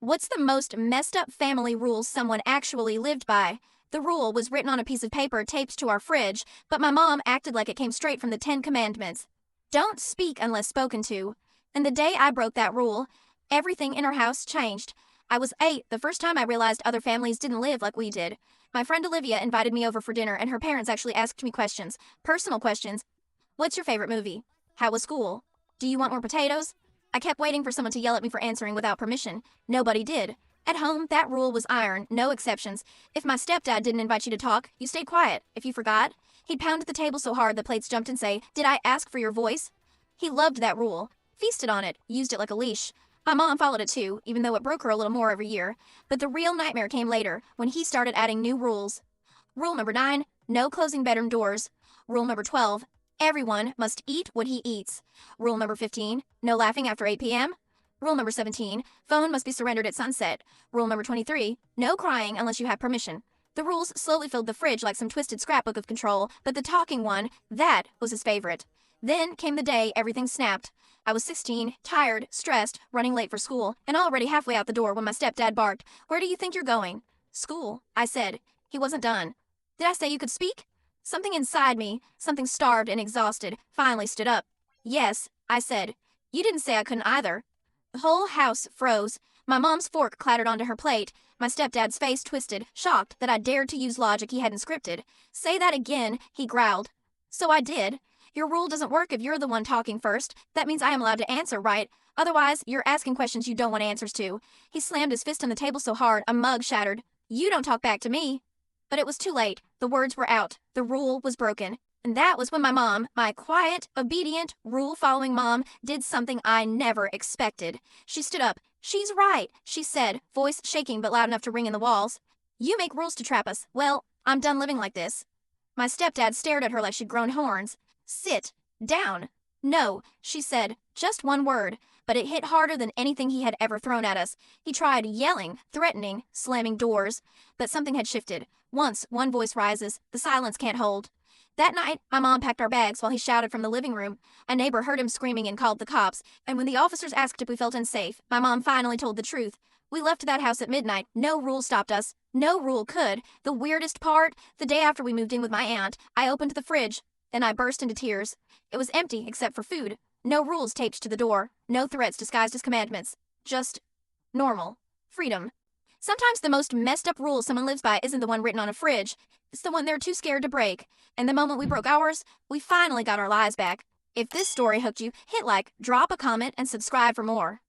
What's the most messed up family rule someone actually lived by? The rule was written on a piece of paper taped to our fridge, but my mom acted like it came straight from the Ten Commandments. Don't speak unless spoken to. And the day I broke that rule, everything in our house changed. I was 8 the first time I realized other families didn't live like we did. My friend Olivia invited me over for dinner, and her parents actually asked me questions, personal questions. What's your favorite movie? How was school? Do you want more potatoes? I kept waiting for someone to yell at me for answering without permission. Nobody did. At home, that rule was iron, no exceptions. If my stepdad didn't invite you to talk, you stayed quiet. If you forgot, he'd pound the table so hard the plates jumped and say, "Did I ask for your voice?" He loved that rule, feasted on it, used it like a leash. My mom followed it too, even though it broke her a little more every year. But the real nightmare came later, when he started adding new rules. Rule number 9, no closing bedroom doors. Rule number 12, everyone must eat what he eats. Rule number 15, no laughing after 8 p.m. Rule number 17, phone must be surrendered at sunset. Rule number 23, no crying unless you have permission. The rules slowly filled the fridge like some twisted scrapbook of control, but the talking one, that was his favorite. Then came the day everything snapped. I was 16, tired, stressed, running late for school, and already halfway out the door when my stepdad barked, "Where do you think you're going?" "School," I said. He wasn't done. "Did I say you could speak?" Something inside me, something starved and exhausted, finally stood up. "Yes," I said. "You didn't say I couldn't either." The whole house froze. My mom's fork clattered onto her plate. My stepdad's face twisted, shocked that I dared to use logic he hadn't scripted. "Say that again," he growled. So I did. "Your rule doesn't work if you're the one talking first. That means I am allowed to answer, right? Otherwise, you're asking questions you don't want answers to." He slammed his fist on the table so hard a mug shattered. "You don't talk back to me." But it was too late. The words were out. The rule was broken. And that was when my mom, my quiet, obedient, rule-following mom, did something I never expected. She stood up. "She's right," she said, voice shaking but loud enough to ring in the walls. "You make rules to trap us. Well, I'm done living like this." My stepdad stared at her like she'd grown horns. "Sit down." "No," she said, just one word, but it hit harder than anything he had ever thrown at us. He tried yelling, threatening, slamming doors, but something had shifted. Once one voice rises, the silence can't hold. That night, my mom packed our bags while he shouted from the living room. A neighbor heard him screaming and called the cops, and when the officers asked if we felt unsafe, my mom finally told the truth. We left that house at midnight. No rule stopped us. No rule could. The weirdest part, the day after we moved in with my aunt, I opened the fridge, and I burst into tears. It was empty except for food. No rules taped to the door. No threats disguised as commandments. Just normal. Freedom. Sometimes the most messed up rule someone lives by isn't the one written on a fridge. It's the one they're too scared to break. And the moment we broke ours, we finally got our lives back. If this story hooked you, hit like, drop a comment, and subscribe for more.